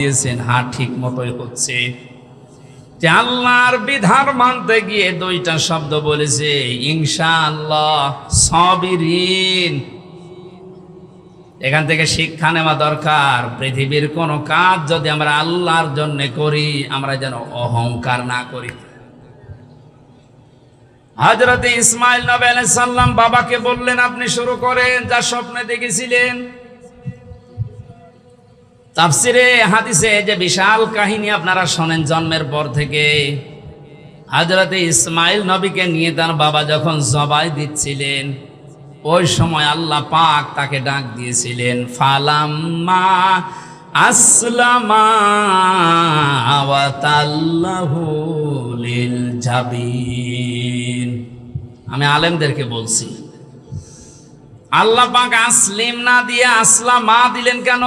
দিয়েছেন, হ্যাঁ ঠিক মতোই হচ্ছে। যে আল্লাহর বিধান মানতে গিয়ে দুইটা শব্দ বলেছে, ইনশাআল্লাহ, সাবিরিন। এখান থেকে শিক্ষা নেওয়া দরকার, পৃথিবীর কোন কাজ যদি আমরা আল্লাহর জন্য করি, আমরা যেন অহংকার না করি। হযরত ইসমাঈল নবী আলাইহিস সালাম বাবাকে বললেন, আপনি শুরু করেন যা স্বপ্নে দেখেছিলেন। তাফসিরে হাদিসে যে বিশাল কাহিনী আপনারা শোনেন জন্মের পর থেকে, হযরত ইসমাঈল নবীকে নিয়ে তার বাবা যখন জবাই দিচ্ছিলেন, ওই সময় আল্লাহ পাক তাকে ডাক দিয়েছিলেন, ফালাম্মা আসলামা ওয়া তাল্লাহু লিল জাবিন। আমি আলেমদেরকে বলছি, আল্লাহ পাক আসলিম না দিয়ে আসলামা দিলেন কেন?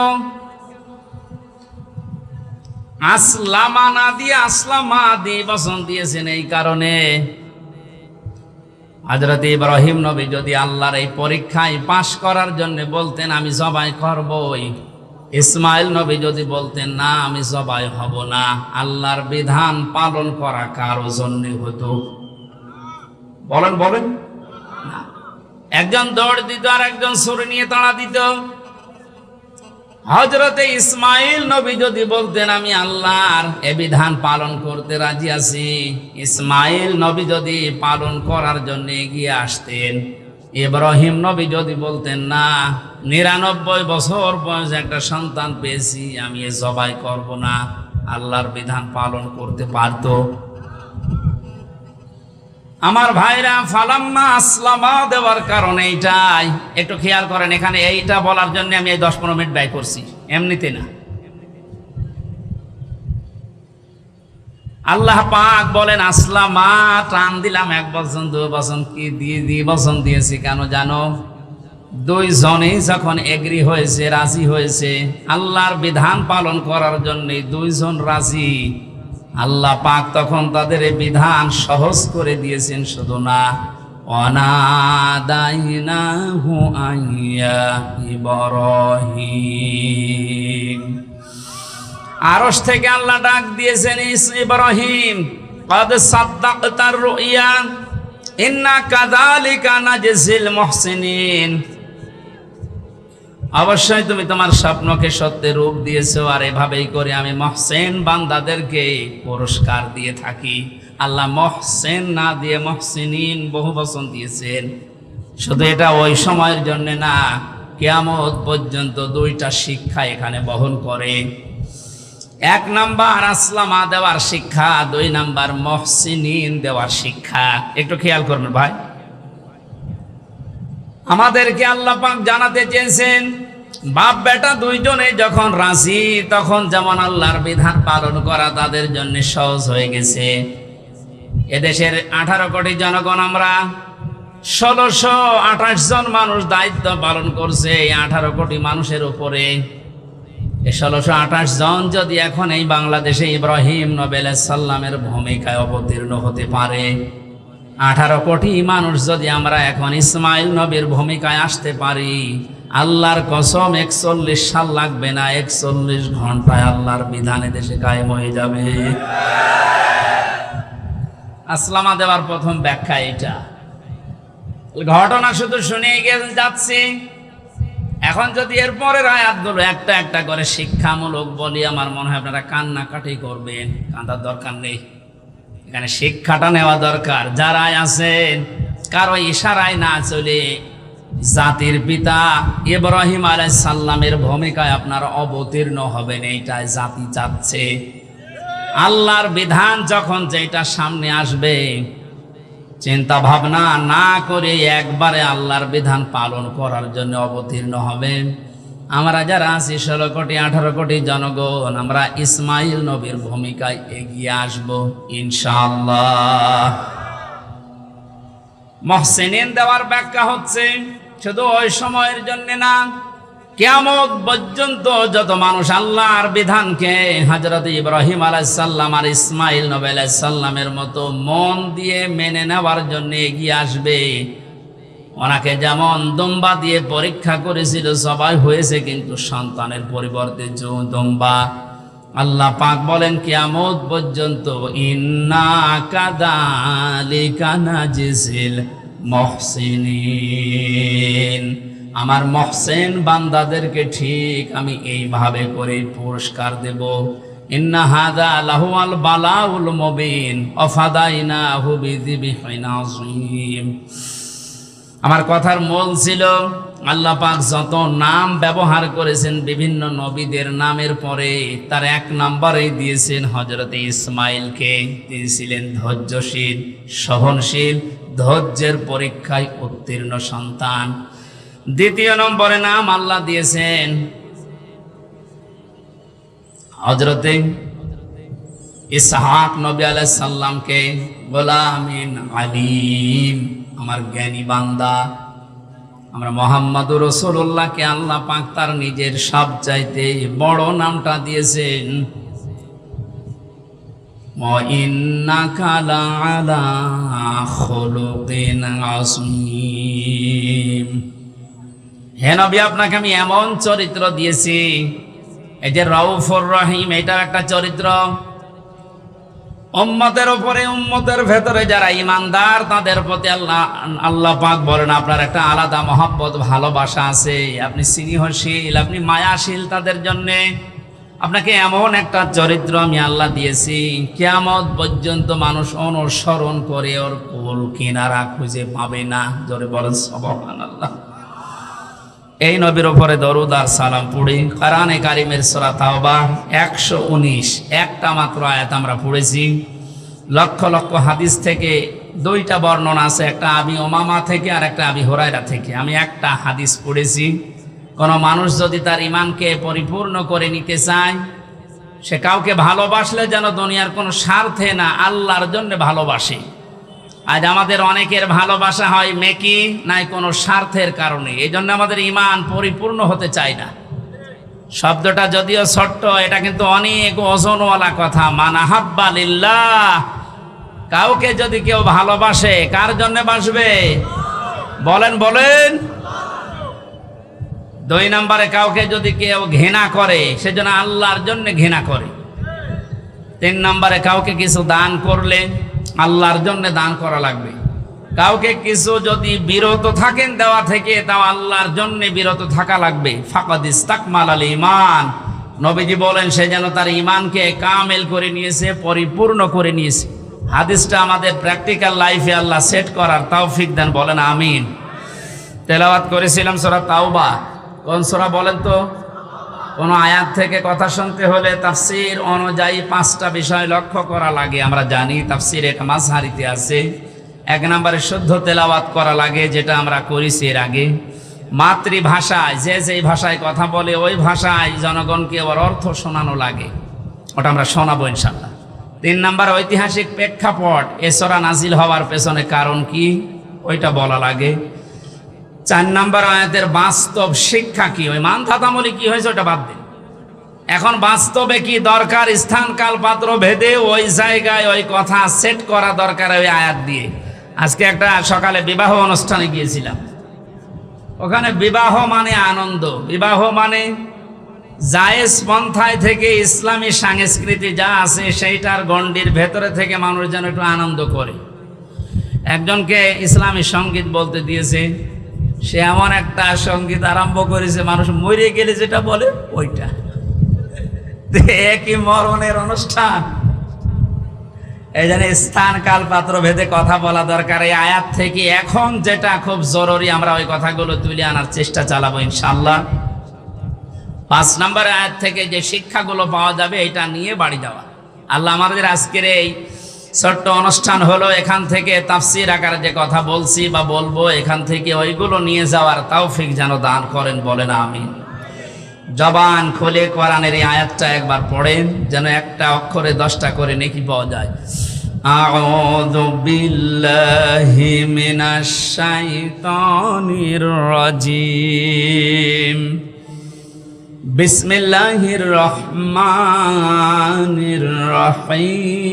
আসলামা না দিয়ে আসলামা দিয়ে বচন দিয়েছেন এই কারণে, হযরত ইব্রাহিম নবী যদি আল্লাহর এই পরীক্ষায় পাশ করার জন্য বলতেন আমি জবাই করবই, ইসমাঈল নবী যদি বলতেন না আমি জবাই হব না, আল্লাহর বিধান পালন করা কারো জন্য হতো? বলেন বলেন না। একজন দৌড় দিত আর একজন ছুরি নিয়ে তাড়া দিত। হযরতে ইসমাঈল নবী যদি বলতেন আমি আল্লাহর এ বিধান পালন করতে রাজি আছি, ইসমাঈল নবী যদি পালন করার জন্য এগিয়ে আসতেন, ইব্রাহিম নবী যদি বলতেন না 99 বছর বয়সে একটা সন্তান পেয়েছি আমি এ জবাই করব না, আল্লাহর বিধান পালন করতে পারত? আমার ভাইরা, ফালাম্মা আসলামা দেওয়ার কারণ এইটাই। একটু খেয়াল করেন, এখানে এইটা বলার জন্য আমি এই 10-15 মিনিট ব্যয় করছি, এমনিতে না। আল্লাহ পাক বলেন আসলামা, টান দিলাম 1 বচন 2 বচন, কি দিয়ে বচন দিয়েছি কেন জানো? দুইজনেই যখন এগ্রি হয়েছে, রাজি হয়েছে আল্লাহর বিধান পালন করার জন্য, দুইজন রাজি, আল্লাহ পাক তখন তাদের এই বিধান সহজ করে দিয়েছেন। শুধু না, অনাদাইনাহু আইয়া ইব্রাহিম, আরশ থেকে আল্লাহ ডাক দিয়েছেন, ইব্রাহিম ক্বাদ সাদ্দাকতার রুইয়া ইন্না কাযালিকা নাজজিল মুহসিনিন। অবশ্যই তুমি তোমার স্বপ্নকে সত্যের রূপ দিয়েছো, আর এভাবেই করে আমি মহসেন বান্দাদেরকে পুরস্কার দিয়ে থাকি। আল্লাহ মহসেন না দিয়ে মহসিনিন বহু বচন দিয়েছেন। শুধু এটা ওই সময়ের জন্য না, কিয়ামত পর্যন্ত দুইটা শিক্ষা এখানে বহন করে। 1 নাম্বার আসলামা দেওয়ার শিক্ষা, 2 নাম্বার মহসিনিন দেওয়ার শিক্ষা। একটু খেয়াল করবেন ভাই, আমাদেরকে আল্লাহ পাক জানাতে চেয়েছেন বাপ বেটা দুইজনে যখন রাজি, তখন যেমন আল্লাহর বিধান পালন করা তাদের জন্য সহজ হয়ে গেছে। এদেশের 18 কোটি জনগণ, আমরা 1628 জন মানুষ দায়িত্ব পালন করছে এই 18 কোটি মানুষের উপরে। এই 1628 জন যদি এখন এই বাংলাদেশে ইব্রাহিম নবী আলাইহিস সালামের ভূমিকায় অবতীর্ণ হতে পারে, 18 কোটি মানুষ যদি আমরা এখন ইসমাঈল নবীর ভূমিকায় আসতে পারি, আল্লাহর কসম 41 সাল লাগবে না, 41 ঘন্টায় আল্লাহর বিধানে দেশে কায়েম হয়ে যাবে। আসলামা দেওয়ার প্রথম ব্যাখ্যা এটা। ঘটনা শুধু শুনেই যাচ্ছি, এখন যদি এরপরের আয়াতগুলো একটা একটা করে শিক্ষামূলক বলি, আমার মনে হয় আপনারা কান্নাকাটি করবেন। কাঁদার দরকার নেই, এখানে শিক্ষাটা নেওয়া দরকার। যারাই আছেন কারো ইশারায় না চলে জাতির পিতা ইব্রাহিম আলাইহিস সালামের ভূমিকায় আপনারা অবতীর্ণ হবেন, এইটাই জাতি চাচ্ছে। আল্লাহর বিধান যখন যেটা সামনে আসবে, চিন্তা ভাবনা না করে একবারে আল্লাহর বিধান পালন করার জন্য অবতীর্ণ হবেন। আমরা যারা আছি 16 কোটি 18 কোটি জনগণ, আমরা ইসমাঈল নবীর ভূমিকায় এগিয়ে আসব ইনশাআল্লাহ। মুহসিনিন দেওয়ার ব্যাখ্যা হচ্ছে শুধু ওই সময়ের জন্য না, কিয়ামত পর্যন্ত যত মানুষ আল্লাহর বিধানকে হযরত ইব্রাহিম আলাইহিস সালাম আর ইসমাঈল নবী আলাইহিস সালামের মতো মন দিয়ে মেনে নেওয়ার জন্য এগিয়ে আসবে, ওনাকে যেমন দুম্বা দিয়ে পরীক্ষা করেছিল, সবাই হয়েছে কিন্তু সন্তানের পরিবর্তে দুম্বা, আল্লাহ পাক বলেন কিয়ামত পর্যন্ত ইন্না কাযালিকা নাজিসিল মুহসিনিন, আমার মহসিন বান্দাদেরকে ঠিক আমি এইভাবে করে পুরস্কার দেব। ইন্না হাযা লাহুল বালাউল মুবিন ওয়াফাদাইনাহু বিযিবহিন আযীম। আমার কথার মূল ছিল আল্লাহ পাক যত নাম ব্যবহার করেছেন বিভিন্ন নবীদের নামের পরে তার এক নম্বরেই দিয়েছেন হযরতে ইসমাইলকে। তিনি ছিলেন ধৈর্যশীল, সহনশীল, ধৈর্যের পরীক্ষায় উত্তীর্ণ সন্তান। দ্বিতীয় নম্বরে নাম আল্লাহ দিয়েছেন হযরতে ইসহাক নবী আলাইহিস সালামকে, গোলামিন আলিম, আমার জ্ঞানী বান্দা। আমরা মুহাম্মদুর রাসূলুল্লাহকে আল্লাহ পাক তার নিজের সবচাইতে বড় নামটা দিয়েছেন ওয়া ইন্নাকা লাআলা খুলুকিন আযীম। হে নবী, আপনাকে আমি এমন চরিত্র দিয়েছি, এই যে রাউফুর রহিম, এটার একটা চরিত্র। উম্মতের উপরে, উম্মতের ভেতরে যারা ঈমানদার তাদের প্রতি আল্লাহ পাক বলেন আপনার একটা আলাদা মহব্বত, ভালোবাসা আছে, আপনি স্নেহশীল, আপনি মায়াশীল তাদের জন্যে। আপনাকে এমন একটা চরিত্র আমি আল্লাহ দিয়েছি, কিয়ামত পর্যন্ত মানুষ অনুসরণ করে ওর কুল কিনারা খুঁজে পাবে না। জোরে বলেন সুবহানাল্লাহ। এই নবীর উপরে দরুদ আর সালাম পড়ি। কোরআনে কারিমের সূরা তাওবা 119 একটা মাত্র আয়াত আমরা পড়েছি। লক্ষ লক্ষ হাদিস থেকে দুইটা বর্ণনা আছে, একটা আবি উমামা থেকে আর একটা আবি হুরায়রা থেকে। আমি একটা হাদিস পড়েছি। কোনো মানুষ যদি তার ঈমানকে পরিপূর্ণ করে নিতে চায়, সে কাউকে ভালোবাসলে যেন দুনিয়ার কোনো স্বার্থে না, আল্লাহর জন্য ভালোবাসে। আজ আমাদের অনেকের ভালোবাসা হয় মেকি নাই কোনো স্বার্থের কারণে, এই জন্য আমাদের ঈমান পরিপূর্ণ হতে চায় না। শব্দটা যদিও ছোট্ট, এটা কিন্তু অনেক ওজনওয়ালা কথা। মান আহাব্বা লিল্লাহ, কাউকে যদি কেউ ভালোবাসে, কার জন্য বাসবে? বলেন বলেন। দুই নম্বরে, কাউকে যদি কেউ ঘৃণা করে, সেজন্য আল্লাহর জন্য ঘৃণা করে। তিন নম্বরে, কাউকে কিছু দান করলে আল্লাহর জন্য দান করা লাগবে। কাউকে কিছু যদি বিরত থাকেন দেওয়া থেকে, তাও আল্লাহর জন্য বিরত থাকা লাগবে। ফাকাদ ইস্তাকমালাল ঈমান, নবীজি বলেন সে যেন তার ঈমানকে কামেল করে নিয়েছে, পরিপূর্ণ করে নিয়েছে। হাদিসটা আমাদের প্র্যাকটিক্যাল লাইফে আল্লাহ সেট করার তৌফিক দেন, বলেন আমিন। তেলাওয়াত করেছিলাম সূরা তাওবা। কোন সূরা বলেন তো? কোন আয়াত থেকে কথা শুনতে হলে তাফসীর অনুযায়ী 5টা বিষয় লক্ষ্য করা লাগে। আমরা জানি তাফসীর এক মাযহারিতে আছে। এক নম্বরে শুদ্ধ তেলাওয়াত করা লাগে, যেটা আমরা করেছি এর আগে। মাতৃভাষায় যে যেই ভাষায় কথা বলে ওই ভাষায় জনগণকে ওর অর্থ শোনানো লাগে, ওটা আমরা শোনাবো ইনশাআল্লাহ। 3 নম্বর, ঐতিহাসিক প্রেক্ষাপট, এ সূরা নাজিল হওয়ার পেছনে কারণ কি, ওইটা বলা লাগে। 4 নম্বর, আয়াতের বাস্তব শিক্ষা কি, ওই মানধাতামলি কি হয়েছে ওটা বাদ দিন। এখন বাস্তবে কি দরকার, স্থান কাল পাত্র ভেদে ওই জায়গায় ওই কথা সেট করা দরকার ওই আয়াত দিয়ে। আজকে একটা সকালে বিবাহ অনুষ্ঠানে গিয়েছিলাম। ওখানে বিবাহ মানে আনন্দ, বিবাহ মানে জায়েজ পন্থায় থেকে ইসলামী সংস্কৃতি যা আছে সেইটার গণ্ডির ভেতরে থেকে মানুষ যেন একটু আনন্দ করে। একজনকে ইসলামী সঙ্গীত বলতে দিয়েছে, সে এমন একটা সঙ্গীত আরম্ভ করেছে, মানুষ মরে গেলে যেটা বলে ওইটা। একই মরণের অনুষ্ঠান। এই জন্য স্থান কাল পাত্র ভেদে কথা বলা দরকার। এই আয়াত থেকে এখন যেটা খুব জরুরি, আমরা ওই কথাগুলো তুলে আনার চেষ্টা চালাবো ইনশাআল্লাহ। 5 নম্বর আয়াত থেকে যে শিক্ষাগুলো পাওয়া যাবে এটা নিয়ে বাড়ি যাওয়া। আল্লাহ আমাদের আজকের এই ছোট্ট অনুষ্ঠান হলো, এখান থেকে তাফসীর আকারে যে কথা বলছি বা বলবো, এখান থেকে ওইগুলো নিয়ে যাওয়ার তৌফিক যেন দান করেন, বলেন আমিন। জবান খুলে কোরআনের এই আয়াতটা একবার পড়েন, যেন একটা অক্ষরে 10টা করে নেকি পাওয়া যায়। আউযু বিল্লাহি মিনাশ শাইতানির রাজিম। বিসমিল্লাহির রহমানির রহিম।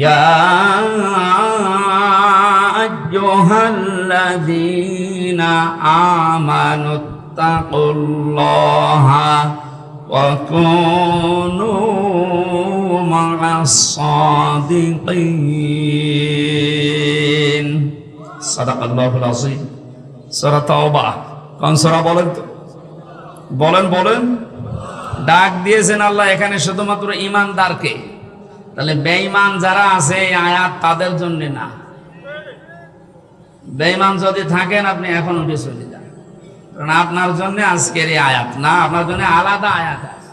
ইয়া আইয়ুহাল্লাযীনা আমানুত ইত্তাকুল্লাহা ওয়া কুনু মা'আস সাদিকিন। সাদাকাল্লাহুল আযীম। সূরা তাওবা। কোন সূরা বলেন তো? বলেন। ডাক দিয়েছেন আল্লাহ এখানে শুধুমাত্র ঈমানদারকে। তাহলে বেঈমান যারা আছে এই আয়াত তাদের জন্য না। বেঈমান যদি থাকেন আপনি এখন উঠে চলে যান, কারণ আপনার জন্য আজকের এই আয়াত না, আপনার জন্য আলাদা আয়াত আছে।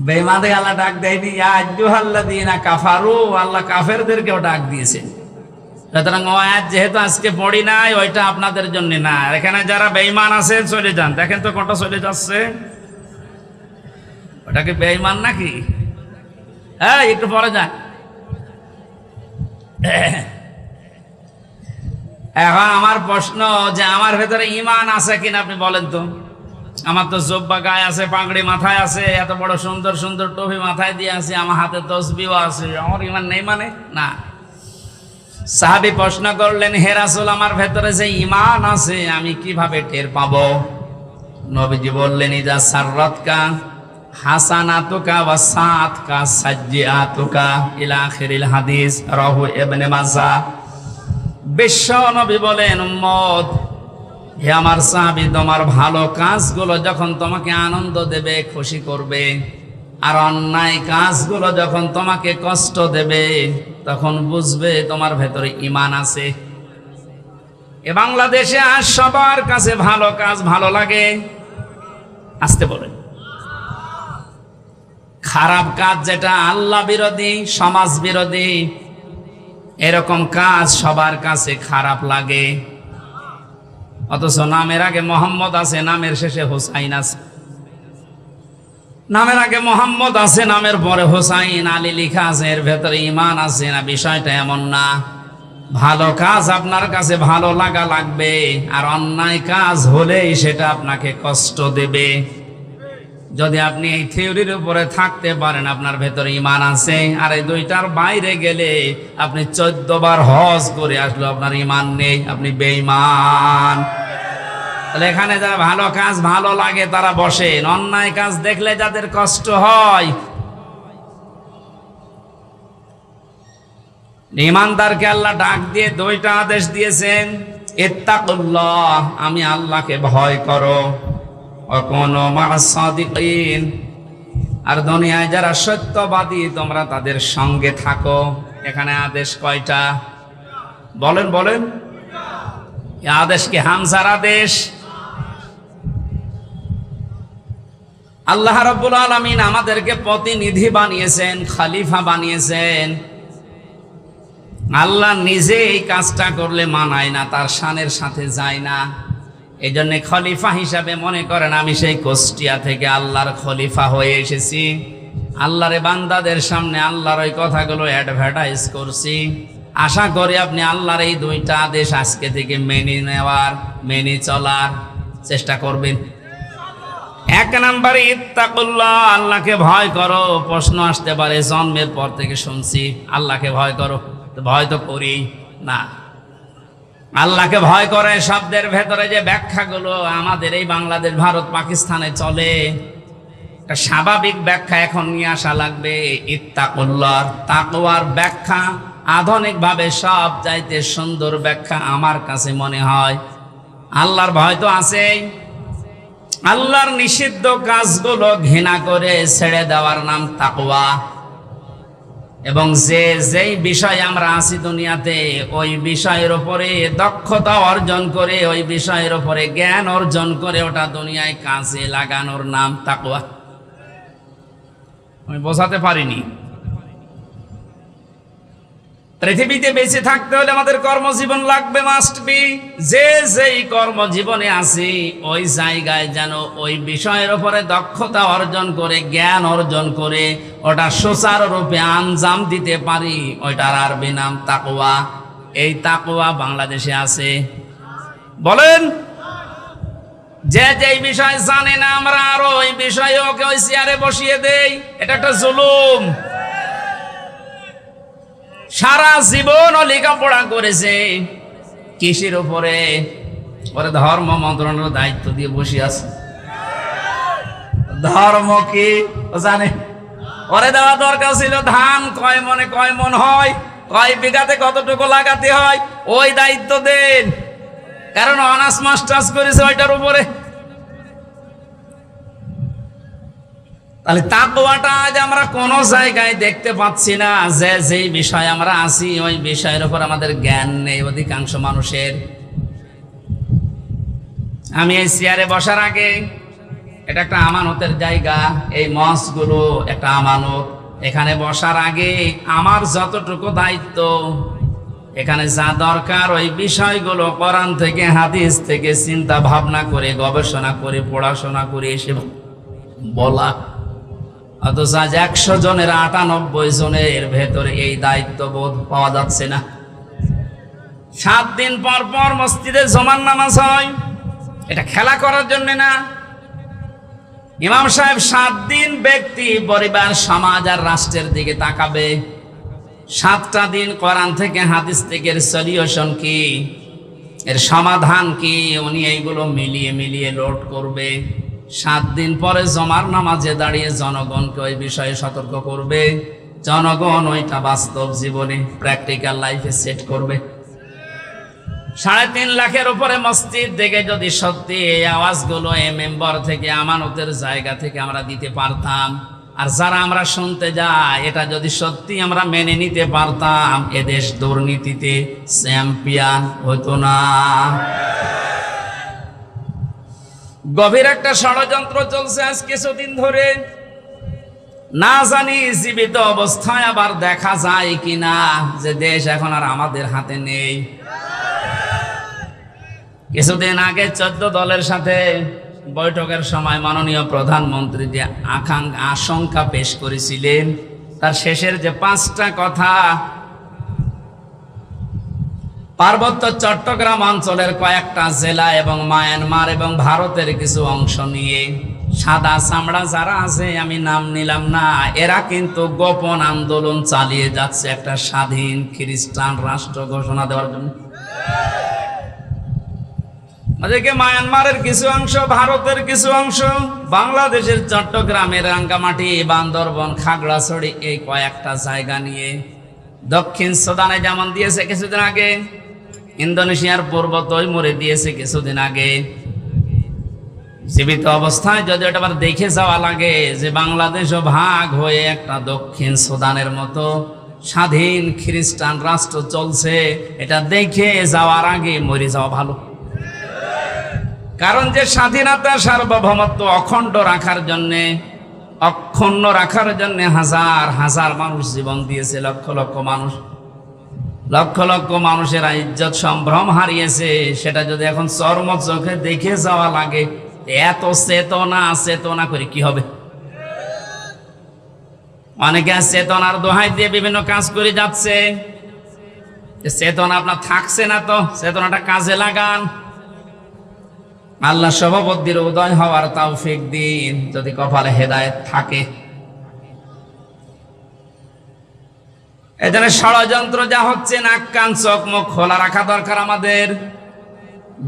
বেঈমানদের আল্লাহ ডাক দেয়নি, ইয়া আইয়ুহাল্লাযীনা কাফারু, আল্লাহ কাফেরদেরকেও ডাক দিয়েছেন। সুতরাং ও আয়াত যেহেতু আজকে পড়ি নাই, ওইটা আপনাদের জন্য না। এখানে যারা বেঈমান আছে চলে যান। দেখেন তো কোনটা চলে যাচ্ছে, ওটা কি বেঈমান নাকি? হ্যাঁ, একটু পরে যান। এখন আমার প্রশ্ন যে আমার ভেতরে ঈমান আছে কিনা আপনি বলেন তো। আমার তো জুব্বা গায়ে আছে, পাগড়ি মাথায় আছে, এত বড় সুন্দর সুন্দর টুপি মাথায় দিয়ে আছে, আমার হাতে তসবিহও আছে, আমার ঈমান নেই মানে? না। সাহাবী প্রশ্ন করলেন, হে রাসূল, আমার ভেতরে যে ঈমান আছে আমি কিভাবে টের পাবো? নবীজি বললেন, ইজা সাররাতকা হাসানাতুকা ওয়া সাআতকা সাজ্জিআতুকা ইলা আখিরিল হাদিস, রাহু ইবনে মাজাহ। বিশ্ব নবী বলেন, উম্মত, হে আমার সাহাবী, তোমার ভালো কাজগুলো যখন তোমাকে আনন্দ দেবে, খুশি করবে, আর অন্যায় কাজগুলো যখন তোমাকে কষ্ট দেবে, তখন বুঝবে তোমার ভেতরে ঈমান আছে। এ বাংলাদেশে আজ সবার কাছে ভালো কাজ ভালো লাগে, আসতে বলেন। খারাপ কাজ যেটা আল্লাহ বিরোধী, সমাজ বিরোধী, এরকম কাজ সবার কাছে খারাপ লাগে। অথচ নামের আগে মোহাম্মদ আছে, নামের শেষে হোসাইন আছে। নামের আগে মোহাম্মদ আছে, নামের পরে হোসাইন আলী লেখা আছে, এর ভেতরে ঈমান আছে না? বিষয়টা এমন না। ভালো কাজ আপনার কাছে ভালো লাগা লাগবে, আর অন্যায় কাজ হলেই সেটা আপনাকে কষ্ট দেবে। যদি আপনি এই থিওরির উপরে থাকতে পারেন আপনার ভেতরে ঈমান আছে, আর এই দুইটার বাইরে গেলে আপনি 14 বার হজ করে আসলো আপনার ঈমান নেই, আপনি বেঈমান। তাহলে এখানে যারা ভালো কাজ ভালো লাগে তারা বসেন, অন্যায় কাজ দেখলে যাদের কষ্ট হয়, ঈমানদারকে আল্লাহ ডাক দিয়ে দুইটা আদেশ দিয়েছেন, ইত্তাকুল্লাহ, আমি আল্লাহকে ভয় করো, ওয়া কুনু মা'আস সাদিকিন, আর দুনিয়ায় যারা সত্যবাদী তোমরা তাদের সঙ্গে থাকো। এখানে আদেশ কয়টা বলেন? এই আদেশ কি হামজার আদেশ? আল্লাহ রাব্বুল আলামিন আমাদেরকে প্রতিনিধি বানিয়েছেন, খলিফা বানিয়েছেন। আল্লাহ নিজে এই কাজটা করলে মানায় না, তার শানের সাথে যায় না। এই জন্য খলিফা হিসাবে মনে করেন আমি সেই কুষ্টিয়া থেকে আল্লাহর খলিফা হয়ে এসেছি। আল্লাহর বান্দাদের সামনে আল্লাহর ওই কথাগুলো অ্যাডভার্টাইজ করছি। আশা করি আপনি আল্লাহর এই দুইটা আদেশ আজকে থেকে মেনে চলার চেষ্টা করবেন। 1 নম্বরে ইত্তাকুল্লাহ, আল্লাহকে ভয় করো। প্রশ্ন আসতে পারে, জন্মের পর থেকে শুনছি আল্লাহকে ভয় করো, তো ভয় তো করি না। আল্লাহকে ভয় করে শব্দের ভেতরে যে ব্যাখ্যাগুলো আমাদের এই বাংলাদেশ, ভারত, পাকিস্তানে চলে, একটা স্বাভাবিক ব্যাখ্যা এখন নিয়ে আসা লাগবে। ইত্তাকুল্লাহ, তাকওয়ার ব্যাখ্যা আধুনিকভাবে সব চাইতে সুন্দর ব্যাখ্যা আমার কাছে মনে হয়। আল্লাহর ভয় তো আছেই, আল্লাহর নিষিদ্ধ কাজগুলো ঘৃণা করে ছেড়ে দেওয়ার নাম তাকওয়া। এবং যেই বিষয় আমরা আছি দুনিয়াতে, ওই বিষয়ের উপরে দক্ষতা অর্জন করে, ওই বিষয়ের উপরে জ্ঞান অর্জন করে ওটা দুনিয়ায় কাজে লাগানোর নাম তাকওয়া। আমি বোঝাতে পারিনি। পৃথিবীতে বেঁচে থাকতে হলে আমাদের কর্মজীবন লাগবে, মাস্ট বি। যেই কর্মজীবনে আছি ওই জায়গায় যেন ওই বিষয়ের উপরে দক্ষতা অর্জন করে, জ্ঞান অর্জন করে ওটা সুচারুরূপে আঞ্জাম দিতে পারি, ওইটার আরবি নাম তাকওয়া। এই তাকওয়া বাংলাদেশে আছে। বলেন, যেই বিষয় জানে না আমরা আরো ওই বিষয়ে ওকে ওই চেয়ারে বসিয়ে দেই, এটা একটা জুলুম। সারা জীবন লেখাপড়া করেছে কিসের উপরে? ওরে ধর্ম মন্ত্রণালয়ের দায়িত্ব দিয়ে বসে আছে। ধর্ম কি ও জানে? ওরে দেওয়া দরকার ছিল ধান কয় মনে কয় মন হয়, কয় বিঘাতে কতটুকু লাগাতে হয়, ওই দায়িত্ব দেন। কারণ অনার্স মাস্টার্স করেছে ওইটার উপরে। তাহলে তাকওয়াটা আজ আমরা কোন জায়গায় দেখতে পাচ্ছি না, যে যেই বিষয় আমরা আছি ওই বিষয়ের উপর আমাদের জ্ঞান নেই অধিকাংশ মানুষের। আমি এই চেয়ারে বসার আগে, এটা একটা আমানতের জায়গা, এই মঞ্চগুলো একটা আমানত। এখানে বসার আগে আমার যতটুকু দায়িত্ব, এখানে যা দরকার ওই বিষয়গুলো কোরআন থেকে হাদিস থেকে চিন্তা ভাবনা করে গবেষণা করে পড়াশোনা করে এসে বলা। অথচ আজ 100 জনের 98 জনের ভেতরে এই দায়িত্ববোধ পাওয়া যাচ্ছে না। 7 দিন পর পর মসজিদে জুমার নামাজ হয়, এটা খেলা করার জন্য না। ইমাম সাহেব 7 দিন ব্যক্তি পরিবার সমাজ আর রাষ্ট্রের দিকে তাকাবে। 7টা দিন কোরআন থেকে হাদিস থেকে এর সলিউশন কি, এর সমাধান কি, উনি এইগুলো মিলিয়ে মিলিয়ে লোড করবে। 7 দিন পরে জমার নামাজে দাঁড়িয়ে জনগণকে ওই বিষয়ে সতর্ক করবে। জনগণ ওইটা বাস্তব জীবনে প্র্যাকটিক্যাল লাইফে সেট করবে। 3.5 লাখের উপরে মসজিদ থেকে যদি সত্যি এই আওয়াজগুলো এই মেম্বার থেকে আমানতের জায়গা থেকে আমরা দিতে পারতাম, আর যারা আমরা শুনতে যাই এটা যদি সত্যি আমরা মেনে নিতে পারতাম, এদেশ দুর্নীতিতে চ্যাম্পিয়ন হতো না। গভীর একটা ষড়যন্ত্র চলছে আজ কিছুদিন ধরে, না জানি জীবিত অবস্থায় আবার দেখা যায় কিনা যে দেশ এখন আর আমাদের হাতে নেই। কিছুদিন আগে 14 দলের সাথে বৈঠকের সময় মাননীয় প্রধানমন্ত্রী যে আশঙ্কা পেশ করেছিলেন, তার শেষের যে 5টা কথা, পার্বত্য চট্টগ্রাম অঞ্চলের কয়েকটা জেলা এবং মায়ানমার এবং ভারতের কিছু অংশ নিয়ে সাদা চামড়া যারা আছে, আমি নাম নিলাম না, এরা কিন্তু গোপন আন্দোলন চালিয়ে যাচ্ছে একটা স্বাধীন খ্রিস্টান রাষ্ট্র ঘোষণা দেওয়ার জন্য। ওদিকে মায়ানমারের কিছু অংশ, ভারতের কিছু অংশ, বাংলাদেশের চট্টগ্রামের রাঙ্গামাটি, বান্দরবন, খাগড়াছড়ি, এই কয়েকটা জায়গা নিয়ে, দক্ষিণ সুদানে যেমন দিয়েছে কিছুদিন আগে, ইন্দোনেশিয়ার পূর্ব তৈমুরে দিয়েছে কিছুদিন আগে। জীবিত অবস্থায় যদি এটা আবার দেখে যাওয়া লাগে যে বাংলাদেশও ভাগ হয়ে একটা দক্ষিণ সুদানের মতো স্বাধীন খ্রিস্টান রাষ্ট্র চলছে, এটা দেখে যাওয়ার আগে মরে যাওয়া ভালো। কারণ যে স্বাধীনতা সার্বভৌমত্ব অখণ্ড রাখার জন্যে, অক্ষুণ্ণ রাখার জন্য হাজার হাজার মানুষ জীবন দিয়েছে, লক্ষ লক্ষ মানুষ, লক্ষ লক্ষ মানুষের ইজ্জত সম্ভ্রম হারিয়েছে, সেটা যদি এখন চর্ম চোখে দেখে যাওয়া লাগে, এত চেতনা করে কি হবে? অনেকে চেতনার দোহাই দিয়ে বিভিন্ন কাজ করে যাচ্ছে। চেতনা আপনার থাকছে না, তো চেতনাটা কাজে লাগান। আল্লাহ সভাপতির উদয় হওয়ার তৌফিক দিন যদি কপালে হেদায়েত থাকে। এজন্য ষড়যন্ত্র যা হচ্ছে, নাক কান চোখ মুখ খোলা রাখা দরকার আমাদের।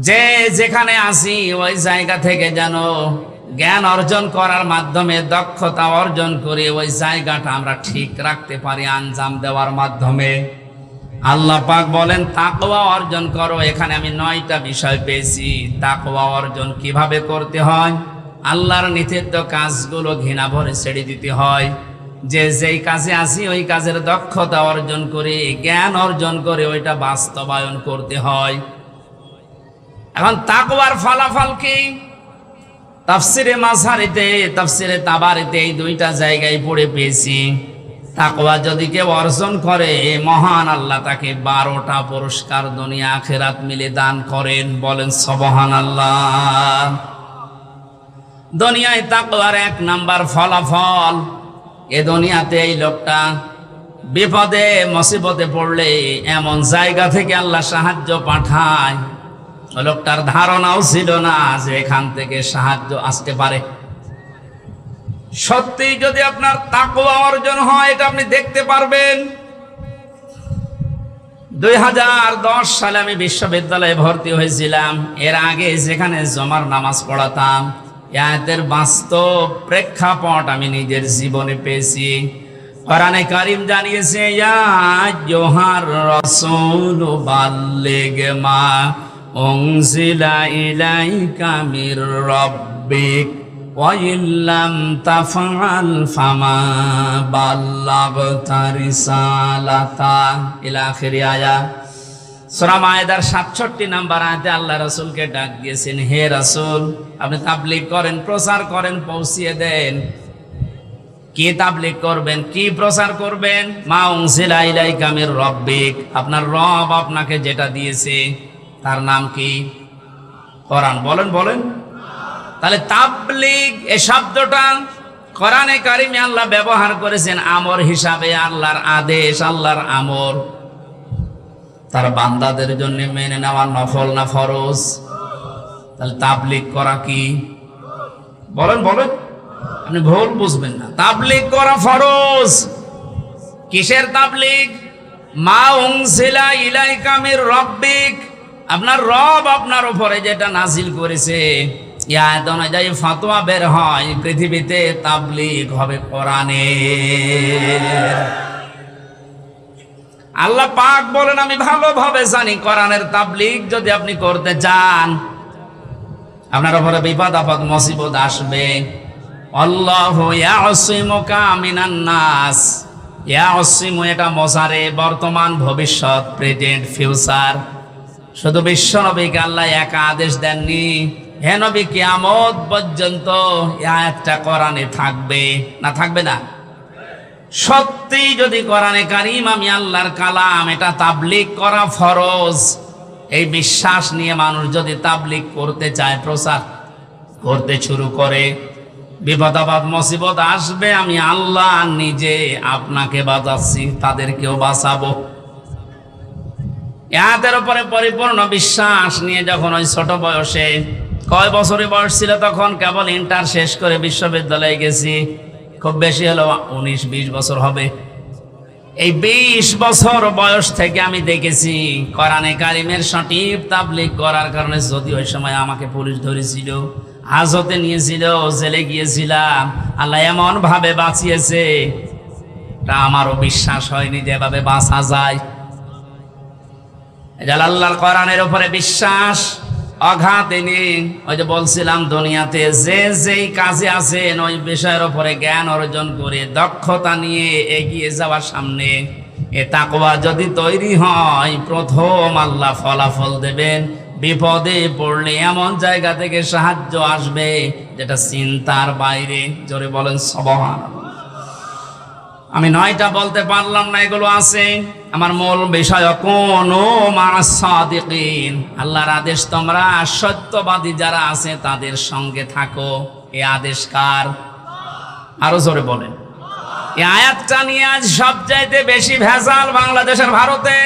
যে যেখানে আসি ওই জায়গা থেকে যেন জ্ঞান অর্জন করার মাধ্যমে, দক্ষতা অর্জন করে ওই জায়গাটা আমরা ঠিক রাখতে পারি আঞ্জাম দেওয়ার মাধ্যমে। আল্লাহ পাক বলেন তাকওয়া অর্জন করো। এখানে আমি 9টা বিষয় পেয়েছি। তাকওয়া অর্জন কিভাবে করতে হয়? আল্লাহর নিষিদ্ধ কাজগুলো ঘৃণা ভরে ছেড়ে দিতে হয়। যে যেই কাজে আসি ওই কাজের দক্ষতা অর্জন করে, জ্ঞান অর্জন করে ওইটা বাস্তবায়ন করতে হয়। এখন তাকওয়ার ফলাফল কি? তাফসিরে মাঝারিতে, তাফসিরে তাবারিতে এই 2টা জায়গায় পড়ে পেয়েছি। তাকওয়া যদি কেউ অর্জন করে, মহান আল্লাহ তাকে 12টা পুরস্কার দুনিয়া আখিরাত মিলে দান করেন। বলেন সুবহানাল্লাহ। দুনিয়ায় তাকওয়ার 1 নাম্বার ফলাফল, এ দুনিয়াতে এই লোকটা বিপদে মুসিবতে পড়লে এমন জায়গা থেকে আল্লাহ সাহায্য পাঠায়, ওই লোকটার ধারণাও ছিল না যে এখান থেকে সাহায্য আসতে পারে। সত্যি যদি আপনার তাকওয়া অর্জন হয়, এটা আপনি দেখতে পারবেন। 2010 সালে আমি বিশ্ববিদ্যালয়ে ভর্তি হয়েছিলাম। এর আগে যেখানে জমার নামাজ পড়াতাম, এই আয়াতের বাস্তব প্রেক্ষাপট আমি নিজের জীবনে পেয়েছি। কোরআনে কারীম জানিয়েছে, ইয়া আইয়ুহার রাসূলু বাল্লিগ মা উনজিলা ইলাইকা মির রাব্বিক ওয়া ইল্লাম তাফআল ফামা বাল্লাগতা রিসালাতা ইলা আখিরি আয়া। সূরা মায়েদার 67 নম্বর আয়াতে আল্লাহ রাসূলকে ডাক দিয়েছেন, হে রাসূল, আপনি তাবলীগ করেন, প্রচার করেন, পৌঁছিয়ে দেন। কি তাবলীগ করবেন, কি প্রচার করবেন? মা উনজিলা ইলাইকা মির রাব্বিক, আপনার রব আপনাকে যেটা দিয়েছে তার নাম কি? কোরআন। বলেন বলেন। তাহলে তাবলীগ এই শব্দটা কোরআনে কারিমে আল্লাহ ব্যবহার করেছেন আমর হিসাবে। আল্লাহর আদেশ, আল্লাহর আমর তার বান্দাদের জন্য মেনে নেওয়া নফল না ফরজ? তাহলে তাবলীগ করা কি? বলেন বলেন, আপনি ভুল বুঝবেন না। তাবলীগ করা ফরজ। কিসের তাবলীগ? মা উনজিলা ইলাইকা মির রাব্বিক, আপনার রব আপনার উপরে যেটা নাজিল করেছে, এই আয়াত অনুযায়ী ফতোয়া বের হয়, পৃথিবীতে তাবলীগ হবে কোরআনের। আল্লাহ পাক বলেন, আমি ভালোভাবে জানি কোরআনের তাবলীগ যদি আপনি করতে চান, আপনার উপরে বিপদ আপদ মুসিবত আসবে। আল্লাহু ইয়াসিমুকা মিনান নাস। ইয়াসিমু এটা মোজারে, বর্তমান, ভবিষ্যৎ, প্রেজেন্ট, ফিউচার। শুধু বিশ্ব নবীকে আল্লাহ একা আদেশ দেননি, হে নবী কিয়ামত পর্যন্ত এই আয়াতটা কোরআনে থাকবে না? থাকবে না? সত্যি যদি কোরআনে কারীম আমি আল্লাহর কালাম, এটা তাবলীগ করা ফরজ, এই বিশ্বাস নিয়ে মানুষ যদি তাবলীগ করতে চায়, প্রচার করতে শুরু করে, বিপদ আপদ মুসিবত আসবে, আমি আল্লাহ নিজে আপনাকে বাঁচাচ্ছি, তাদেরকেও বাঁচাবো। এদের উপরে পরিপূর্ণ বিশ্বাস নিয়ে যখন ওই ছোট বয়সে, কয় বছরের বয়স ছিল তখন? কেবল ইন্টার শেষ করে বিশ্ববিদ্যালয়ে গেছি, খুব বেশি হলো 19-20 বছর হবে। এই 20 বছর বয়স থেকে আমি দেখেছি কোরআনে কারীমের সঠিক তাবলীগ করার কারণে, যদি ওই সময় আমাকে পুলিশ ধরেছিল, হাজতে নিয়েছিল, জেলে গিয়েছিলাম, আল্লাহ এমন ভাবে বাঁচিয়েছে, তা আমারও বিশ্বাস হয়নি যে এভাবে বাঁচা যায়। আল্লাহর কোরআনের উপরে বিশ্বাস অগাধ। ওই যে বলছিলাম, দুনিয়াতে যে যেই কাজে আছেন ওই বিষয়ের উপরে জ্ঞান অর্জন করে দক্ষতা নিয়ে এগিয়ে যাওয়ার সামনে এ তাকওয়া যদি তৈরি হয়, প্রথম আল্লাহ ফলাফল দেবেন। বিপদে পড়লে এমন জায়গা থেকে সাহায্য আসবে যেটা চিন্তার বাইরে। জোরে বলেন সুবহানাল্লাহ। আমি 9টা বলতে পারলাম না, এগুলো আছে। আমার মূল বিষয় কোনু মা'আস সাদিকিন, আল্লাহর আদেশ তোমরা সত্যবাদী যারা আছে তাদের সঙ্গে থাকো। এই আদেশ কার? আরো জোরে বলেন। এই আয়াতটা নিয়ে আজ সবচাইতে বেশি ভেজাল বাংলাদেশের, ভারতে।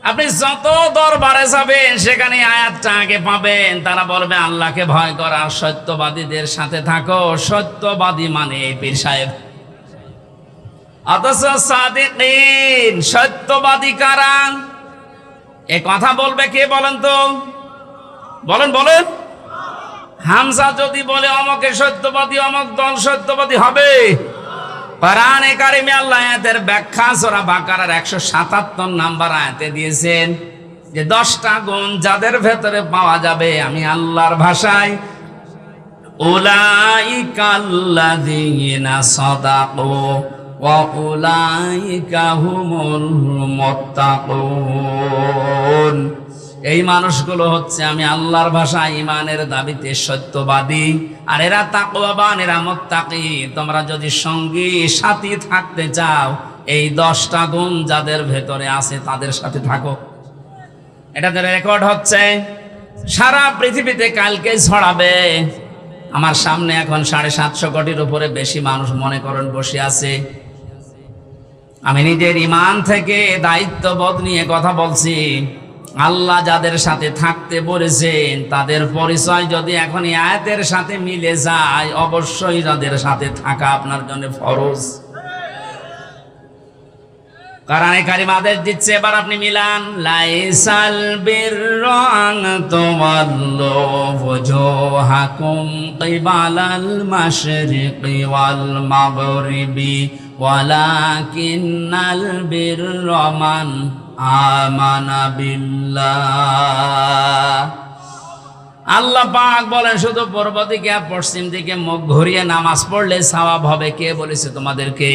আপনি যত দরবারে যাবেন সেখানে আয়াতটা আগে পাবেন। তারা বলবে আল্লাহকে ভয় করা, সত্যবাদীদের সাথে থাকো। সত্যবাদী মানে পীর সাহেব। অথচ সাদিকিন, সত্যবাদী কারা? এ কথা বলবে কে বলেন তো? বলেন বলেন। হামজা যদি বলে অমকে সত্যবাদী, অমক দল সত্যবাদী হবে? কোরআনে কারীমে আল্লাহ আয়াতের ব্যাখ্যা সূরা বাকারার 177 নম্বর আয়াতে দিয়েছেন যে 10টা গুণ যাদের ভেতরে পাওয়া যাবে, আমি আল্লাহর ভাষায় উলাইকাল্লাযীনা সাদাকু ওয়া উলাইকা হুমুল মুত্তাকুন। এই মানুষগুলো হচ্ছে আমি আল্লাহর ভাষায় ইমানের দাবিতে সত্যবাদী, আর এরা তাকওয়াবান, এরা মুত্তাকি। তোমরা যদি সঙ্গী সাথী থাকতে চাও, এই 10টা গুণ যাদের ভেতরে আছে তাদের সাথে থাকো। এটা রেকর্ড হচ্ছে সারা পৃথিবীতে, কালকে ছড়াবে। আমার সামনে এখন 750 কোটির উপরে বেশি মানুষ মনে করেন বসে আছে। আমি নিজের ইমান থেকে দায়িত্ববোধ নিয়ে কথা বলছি। আল্লাহ যাদের সাথে থাকতে বলেছেন তাদের পরিচয় যদি এখন এই আয়াতের সাথে মিলে যায়, অবশ্যই তাদের সাথে থাকা আপনার জন্য ফরজ। কোরআনে কারিম আদেশ দিচ্ছে, এবার আপনি মিলান, লাইসাল বিররা আন তুওয়াল্লু ওয়াজহাকুম কিবালাল মাশরিকি ওয়াল মাগরিবি ওয়ালাকিন্নাল বিররা মান আমানা বিল্লাহ। আল্লাহ পাক বলেন শুধু পূর্ব দিকে আর পশ্চিম দিকে মুখ ঘুরিয়ে নামাজ পড়লে সওয়াব হবে। কে বলেছে তোমাদেরকে?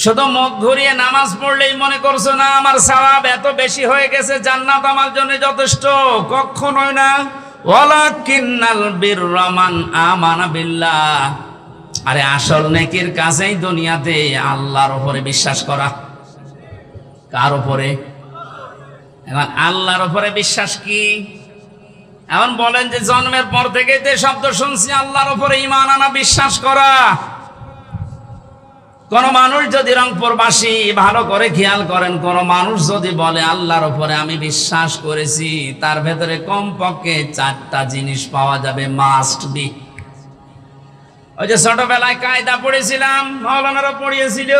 শুধু মুখ ঘুরিয়ে নামাজ পড়লেই মনে করছো না আমার সওয়াব এত বেশি হয়ে গেছে, জান্নাত আমার জন্য যথেষ্ট? কখনোই না। ওয়ালাকিন্নাল বিররা মান আমানা বিল্লাহ। আরে আসল নেকির কাজেই দুনিয়াতে আল্লাহর উপরে বিশ্বাস করা। কার উপরে? এখন আল্লাহর উপরে বিশ্বাস কি? এখন বলেন যে জন্মের পর থেকে যে শব্দ শুনছি আল্লাহর উপরে ঈমান আনা, বিশ্বাস করা। কোন মানুষ যদি রংপুরবাসী ভালো করে খেয়াল করেন, কোন মানুষ যদি বলে আল্লাহর উপরে আমি বিশ্বাস করেছি, তার ভেতরে কমপক্ষে 4টা জিনিস পাওয়া যাবে, মাস্ট বি। ওই যে ছোটবেলায় কায়দা পড়েছিলাম, মাওলানারা পড়িয়েছিল,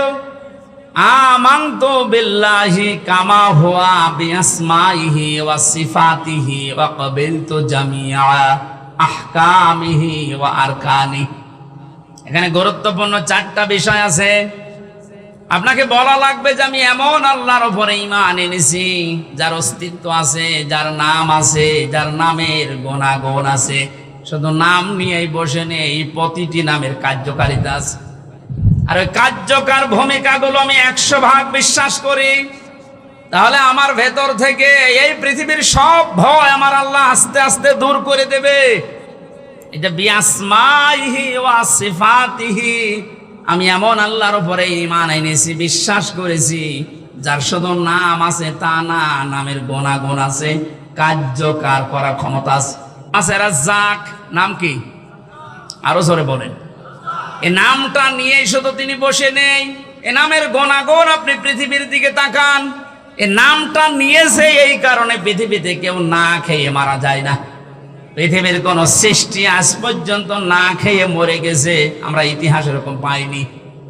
আমানতু বিল্লাহি কামা হুয়া বিআসমাইহি ওয়া সিফাতিহি ওয়া ক্বাবিলতু জামিআ আহকামিহি ওয়া আরকানিহি। এখানে গুরুত্বপূর্ণ 4টা বিষয় আছে। আপনাকে বলা লাগবে যে আমি এমন আল্লাহর উপরে ঈমান এনেছি যার অস্তিত্ব আছে, যার নাম আছে, যার নামের গুণাগুণ আছে। শুধু নাম নিয়েই বসে নেই, প্রতিটি নামের কার্যকারিতা আছে। আর ওই কার্যকর ভূমিকাগুলো আমি 100% বিশ্বাস করি। তাহলে আমার ভেতর থেকে এই পৃথিবীর সব ভয় আমার আল্লাহ আস্তে আস্তে দূর করে দেবে। এটা বিআসমাইহি ওয়া সিফাতিহি, আমি এমন আল্লাহর উপরে ঈমান এনেছি, বিশ্বাস করেছি যার শুধু নাম আছে তা না, নামের গুণাগুণ আছে, কার্যকর করার ক্ষমতা আছে। রাজ্জাক নাম কি? আরো জোরে বলেন। এই নামটা নিয়ে শুধু তিনি বসে নেই, এ নামের গুণাগুণ আপনি পৃথিবীর দিকে তাকান। এই নামটা নিয়েছে এই কারণে পৃথিবীতে কেউ না খেয়ে মারা যায় না। পৃথিবীর কোন সৃষ্টি আজ পর্যন্ত না খেয়ে মরে গেছে আমরা ইতিহাস এরকম পাইনি।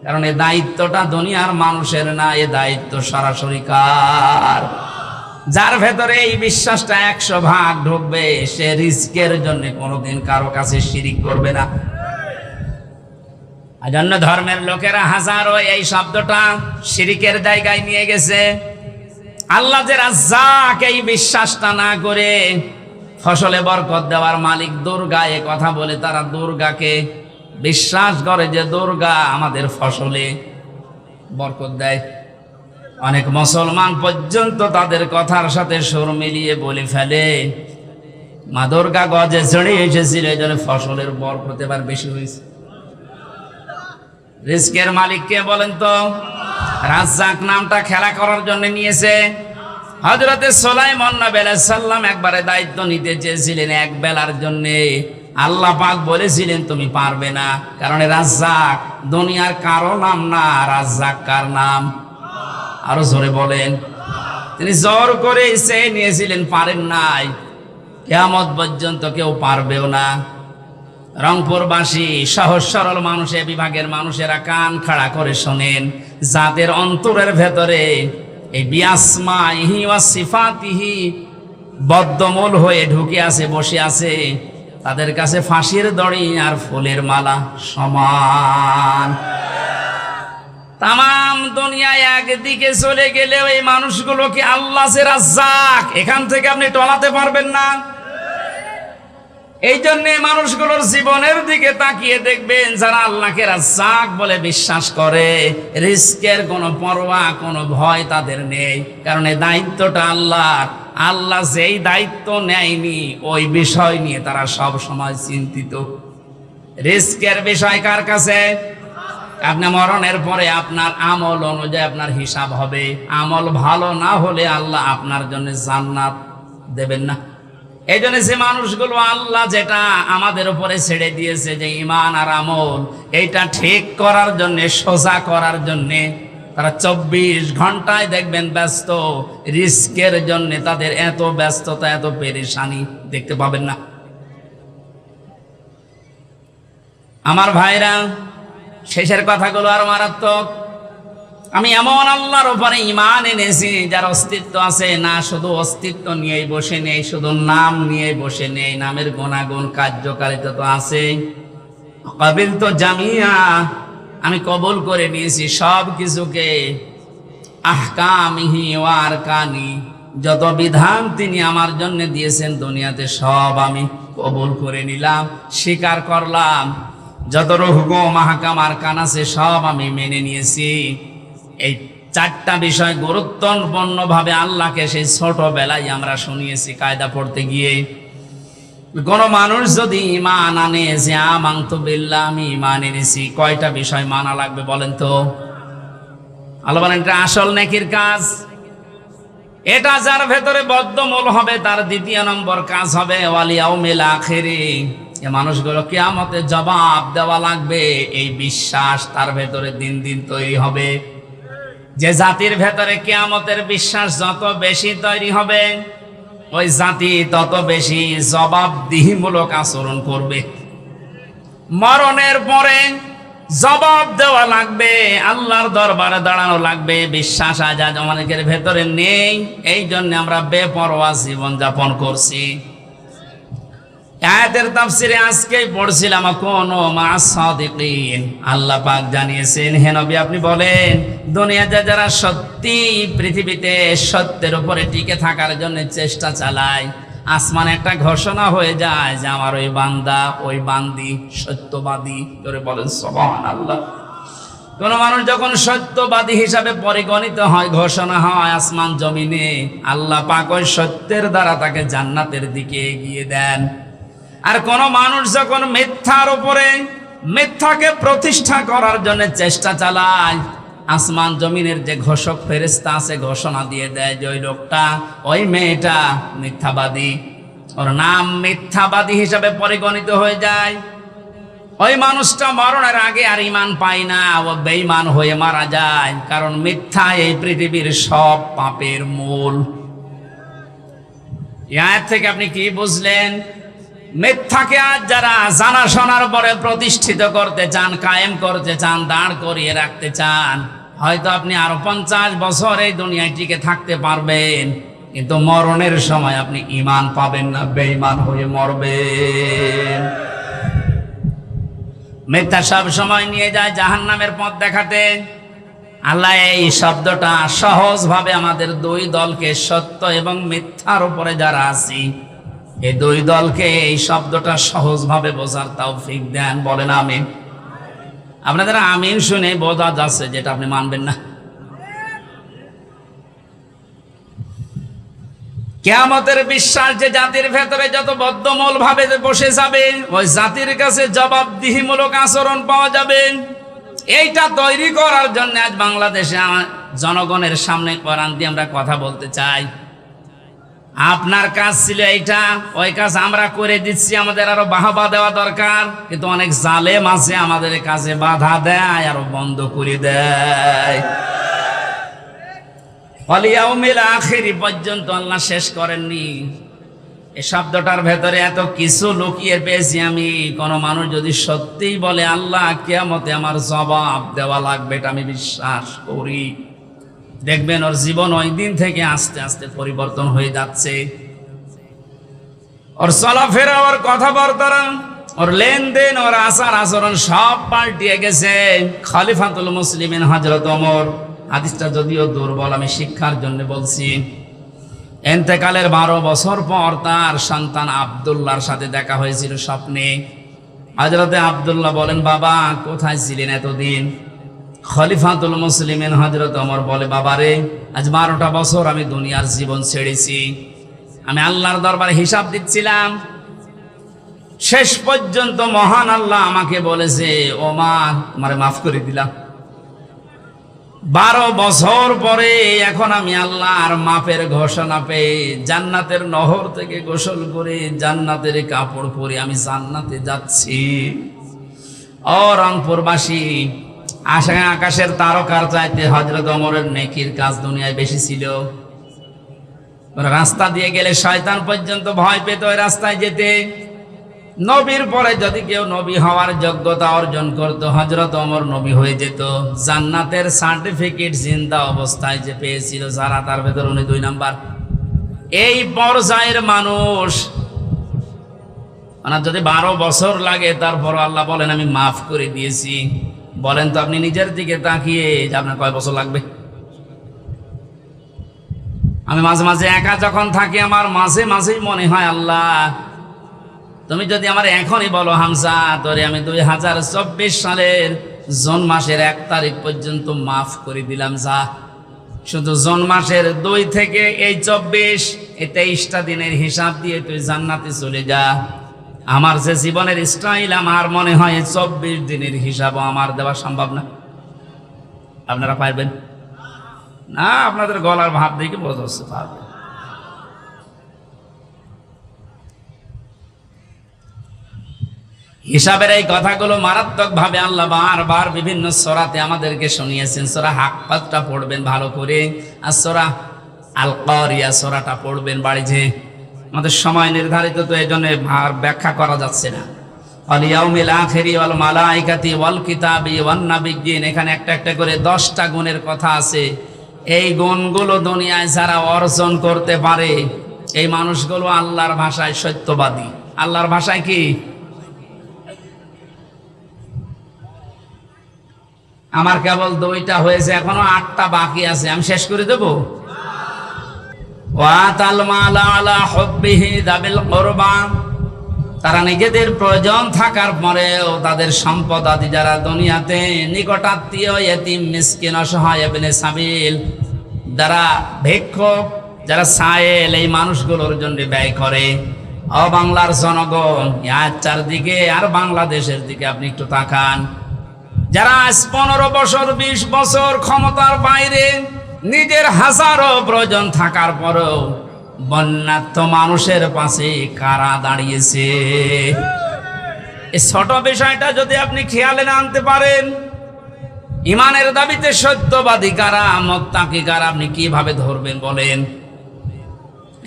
কারণ এই দায়িত্বটা দুনিয়ার মানুষের না, এ দায়িত্ব সরাসরি কার? যার ভেতরে এই বিশ্বাসটা 100% ঢুকবে, সে রিস্কের জন্য কোনোদিন কারো কাছে শিরিক করবে না। অন্য ধর্মের লোকেরা হাজারো এই শব্দটা শিরিকের জায়গায় নিয়ে গেছে। আল্লাহ যে রাজ্জাক, এই বিশ্বাসটা না করে ফসলে বরকত দেওয়ার মালিক দুর্গা এ কথা বলে তারা দুর্গাকে বিশ্বাস করে যে দুর্গা আমাদের ফসলে বরকত দেয়। অনেক মুসলমান পর্যন্ত তাদের কথার সাথে সুর মিলিয়ে বলে ফেলে মা দুর্গা গজে চড়ে এসেছিল, এই জন্য ফসলের বরকত এবার বেশি হয়েছে। রিস্কের মালিক কে বলেন তো? রাজ্জাক নামটা খেলা করার জন্য নিয়েছে। হযরতে সুলাইমান নবী আলাইহিস সালাম একবারে দায়িত্ব নিতে চেয়েছিলেন এক বেলার জন্য। আল্লাহ পাক বলেছিলেন তুমি পারবে না, কারণ রাজ্জাক দুনিয়ার কারো নাম না, রাজ্জাক কার নাম? আরো জোরে বলেন। তিনি জোর করে সে নিয়েছিলেন, পারেন নাই, কিয়ামত পর্যন্ত কেউ পারবেও না। রংপুরবাসী সহজ সরল মানুষ, বিভাগের মানুষেরা কান খাড়া করে শোনেন, যাদের অন্তরের ভেতরে এই বিআসমাইহি ওয়া সিফাতিহি বদ্ধমূল হয়ে ঢুকে আছে, বসে আছে, তাদের কাছে ফাঁসির দড়ি আর ফুলের মালা সমান। তাম দুনিয়ায় একদিকে চলে গেলে ওই মানুষগুলোকে আল্লাহ যে রাজ্জাক, এখান থেকে আপনি টলাতে পারবেন না। এই জন্য মানুষগুলোর জীবনের দিকে তাকিয়ে দেখবেন, যারা আল্লাহকে রাজ্জাক বলে বিশ্বাস করে, রিস্কের কোনো পরোয়া, কোনো ভয় তাদের নেই। কারণ এই দায়িত্বটা আল্লাহর। আল্লাহ যেই দায়িত্ব নেয়নি ওই বিষয় নিয়ে তারা সব সময় চিন্তিত। রিস্কের বিষয় কার কাছে? আপনি মরণের পরে আপনার আমল অনুযায়ী আপনার হিসাব হবে। আমল ভালো না হলে আল্লাহ আপনার জন্য জান্নাত দেবেন না। এই জন্য যে মানুষগুলো আল্লাহ যেটা আমাদের উপরে ছেড়ে দিয়েছে যে ঈমান আর আমল, এইটা ঠিক করার জন্য, সোজা করার জন্য তারা 24 ঘন্টায় দেখবেন ব্যস্ত। রিস্কের জন্য তাদের এত ব্যস্ততা, এত পেরেশানি দেখতে পাবেন না। আমার ভাইরা, শেষের কথাগুলো আর মারাত্মক। আমি এমন আল্লাহর উপরে ঈমান এনেছি যার অস্তিত্ব আছে, না শুধু অস্তিত্ব নিয়েই বসে নেই, শুধু নাম নিয়েই বসে নেই, নামের গুণাগুণ কার্যকারিতা তো আছে। কাবিল তো জামিয়া, আমি কবুল করে নিয়েছি সব কিছুকে। আহকামিহি ওয়া আরকানি, যত বিধান তিনি আমার জন্য দিয়েছেন দুনিয়াতে সব আমি কবুল করে নিলাম, স্বীকার করলাম। যত হুকুম আহকাম আরকান আছে সব আমি মেনে নিয়েছি। এই চারটা বিষয় গুরুত্বপূর্ণ ভাবে আল্লাহকে সেই ছোটবেলায় আমরা শুনিয়েছি কায়দা পড়তে গিয়ে। কোন মানুষ যদি ঈমান আনে যে আমানতু বিল্লাহ, আমি ঈমান এনেছি, কয়টা বিষয় মানা লাগবে বলেন তো? আল্লাহ বলেন এটা আসল নেকির কাজ। এটা যার ভেতরে বদ্ধমূল হবে তার দ্বিতীয় নম্বর কাজ হবে ওয়াল ইয়াউমিল আখিরি, এই মানুষগুলো কিয়ামতে জবাব দেওয়া লাগবে, এই বিশ্বাস তার ভেতরে দিন দিন তৈরি হবে। যে জাতির ভেতরে কিয়ামতের বিশ্বাস যত বেশি তৈরি হবে, ওই জাতি তত বেশি জবাবদিহিমূলক আচরণ করবে। মরণের পরে জবাব দেওয়া লাগবে, আল্লাহর দরবারে দাঁড়ানো লাগবে। বিশ্বাস আজ অনেকের ভেতরে নেই, এই জন্য আমরা বেপরোয়া জীবন যাপন করছি। আয়াতের তাফসিরে আজকেই পড়ছিলাম, কোন মা'আস সাদিকিন, আল্লাহ পাক জানিয়েছেন হে নবী আপনি বলেন দুনিয়াতে যারা সত্যি পৃথিবীতে সত্যের উপরে টিকে থাকার জন্য চেষ্টা চালায়, আসমানে একটা ঘোষণা হয়ে যায় যে আমার ওই বান্দা ওই বান্দি সত্যবাদী, করে বলেন সুবহানাল্লাহ। কোন মানুষ যখন সত্যবাদী হিসাবে পরিগণিত হয়, ঘোষণা হয় আসমান জমিনে, আল্লাহ পাক ওই সত্যের দ্বারা তাকে জান্নাতের দিকে এগিয়ে দেন। আর কোন মানুষ যখন মিথ্যার উপরে মিথ্যাকে প্রতিষ্ঠা করার জন্য চেষ্টা চালায়, আসমান জমিনের যে ঘোষক ফেরেশতা আছে ঘোষণা দিয়ে দেয় যে ওই লোকটা ওই মেয়েটা মিথ্যাবাদী, ওর নাম মিথ্যাবাদী হিসাবে পরিগণিত হয়ে যায়। ওই মানুষটা মরণের আগে আর ঈমান পায় না, ও বেঈমান হয়ে মারা যায়, কারণ মিথ্যা এই পৃথিবীর সব পাপের মূল। এর থেকে আপনি কি বুঝলেন? মিথ্যাকে আজ যারা জানা শোনার পরে প্রতিষ্ঠিত করতে চান, কায়েম করতে চান, দাঁড় করিয়ে রাখতে চান, হয়তো আপনি আরো 50 বছর এই দুনিয়ায় টিকে থাকতে পারবেন, কিন্তু মরণের সময় আপনি ঈমান পাবেন না, বেঈমান হয়ে মরবেন। মিথ্যা সব সময় নিয়ে যায় জাহান্নামের পথ দেখাতে। আল্লাহ এই শব্দটা সহজ ভাবে আমাদের দুই দলকে, সত্য এবং মিথ্যার উপরে যারা আছি, এই দুই দলকে এই শব্দটা সহজ ভাবে বোঝার তৌফিক দেন, বলেন আমিন। আপনাদের আমিন শুনে বোঝা যাচ্ছে যেটা আপনি মানবেন না। কিয়ামতের বিশ্বাস যে জাতির ভেতরে যত বদ্ধমূল ভাবে বসে যাবে, ওই জাতির কাছে জবাবদিহিমূলক আচরণ পাওয়া যাবে। এইটা তৈরি করার জন্য আজ বাংলাদেশে জনগণের সামনে কোরআন দিয়ে আমরা কথা বলতে চাই। আপনার কাজ ছিল এইটা, ওই কাজ আমরা করে দিচ্ছি, আমাদের আরো বাহবা দেওয়া দরকার। কিন্তু অনেক জালেম আছে আমাদের কাজে বাধা দেয়, আরো বন্ধ করে দেয়। ওয়াল ইয়াউমিল আখিরি পর্যন্ত আল্লাহ শেষ করেননি। এই শব্দটার ভেতরে এত কিছু লুকিয়ে পেয়েছি আমি। কোন মানুষ যদি সত্যিই বলে আল্লাহ কিয়ামতে আমার জবাব দেওয়া লাগবে, এটা আমি বিশ্বাস করি, দেখবেন ওর জীবন ওই দিন থেকে আস্তে আস্তে পরিবর্তন হয়ে যাচ্ছে। ওর চলাফেরা, ওর কথাবার্তা, ওর লেনদেন, ওর আচার আচরণ সব পাল্টিয়ে গেছে। খলিফাতুল মুসলিমিন হযরত ওমর, হাদিসটা যদিও দুর্বল, আমি শিক্ষার জন্য বলছি, ইন্তেকালের 12 বছর পর তার সন্তান আব্দুল্লাহর সাথে দেখা হয়েছিল স্বপ্নে। হযরতে আব্দুল্লাহ বলেন, বাবা কোথায় ছিলেন এতদিন? খলিফাতুল মুসলিমিন হযরত ওমর বলে, বাবারে আজ 12টা বছর আমি দুনিয়ার জীবন ছেড়েছি, আমি আল্লাহর দরবারে হিসাব দিচ্ছিলাম। শেষ পর্যন্ত মহান আল্লাহ আমাকে বলেছে, ওমর আমারে মাফ করে দিলাম। 12 বছর পরে এখন আমি আল্লাহর মাফের ঘোষণা পেয়ে জান্নাতের নহর থেকে গোসল করে জান্নাতের কাপড় পরে আমি জান্নাতে যাচ্ছি। ও রংপুরবাসী, আকাশের তারকার চাইতে হযরত ওমরের নেকির কাজ দুনিয়ায় বেশি ছিল। রাস্তা দিয়ে গেলে শয়তান পর্যন্ত ভয় পেত ওই রাস্তায় যেতে। নবীর পরে যদি কেউ নবী হওয়ার যোগ্যতা অর্জন করত, হযরত ওমর নবী হয়ে যেত। জান্নাতের সার্টিফিকেট জিন্দা অবস্থায় যে পেয়েছিল যারা, তার ভেতর উনি 2 নাম্বার। এই পর্যায়ের মানুষ, মানে যদি 12 বছর লাগে তারপর আল্লাহ বলেন আমি মাফ করে দিয়েছি। বলেন তো আপনি নিজের দিকে তাকিয়ে যে আপনার কয় বছর লাগবে? আমি মাঝে মাঝে একা যখন থাকি আমার মাঝে মাঝেই মনে হয় আল্লাহ তুমি যদি আমার এখনই বলো হামজা তোরে আমি 2024 সালের জুন মাসের 1 তারিখ পর্যন্ত মাফ করে দিলাম, যা শুধু জুন মাসের 2 থেকে এই 24 এই 23টা দিনের হিসাব দিয়ে তুই জান্নাতে চলে যা। আমার যে জীবনের স্টাইল, আমার মনে হয় 24 দিনের হিসাবও আমার দেওয়া সম্ভব না। আপনারা পারবেন না? আপনাদের গলার ভাব দেখে বোঝা যাচ্ছে পারবেন। হিসাবের এই কথাগুলো মারাত্মকভাবে আল্লাহ বারবার বিভিন্ন সূরাতে আমাদেরকে শুনিয়েছেন। সূরা হাক্কাতটা পড়বেন ভালো করে, আর সূরা আল কারিয়া সূরাটা পড়বেন বাড়িতে। আমাদের সময় নির্ধারিত, তো এই জন্য ব্যাখ্যা করা যাচ্ছে না। আল ইয়াউমিল আখিরি ওয়াল মালাইকাতি ওয়াল কিতাবি ওয়ান নাবিয়্যিন, এখানে একটা একটা করে 10টা গুণের কথা আছে। এই গুণগুলো দুনিয়ায় যারা অর্জন করতে পারে, এই মানুষগুলো আল্লাহর ভাষায় সত্যবাদী। আল্লাহর ভাষায় কি? আমার কেবল 2টা হয়েছে, এখনো 8টা বাকি আছে, আমি শেষ করে দেব। ওয়াতাল মালা আলা হুব্বিহি যাবিল কুরবা, তারা নিজেদের প্রয়োজন থাকার পরেও তাদের সম্পদ আদি যারা দুনিয়াতে নিকটাত্মীয়, ইয়েতিম, মিসকিন, অসহায়, ইবনে সাবিল, যারা ভিক্ষুক, যারা সায়েল, এই মানুষগুলোর জন্য ব্যয় করে। ও বাংলার জনগণ, আর চারদিকে আর বাংলাদেশের দিকে আপনি একটু তাকান। যারা 15 বছর 20 বছর ক্ষমতার বাইরে, নিজের হাজারো প্রয়োজন থাকার পরেও বন্যার্থ মানুষের পাশে কারা দাঁড়িয়েছে? এই ছোট বিষয়টা যদি আপনি খেয়ালে না আনতে পারেন, ইমানের দাবিতে সত্যবাদী কারা, মুত্তাকি কারা, আপনি কিভাবে ধরবেন বলেন?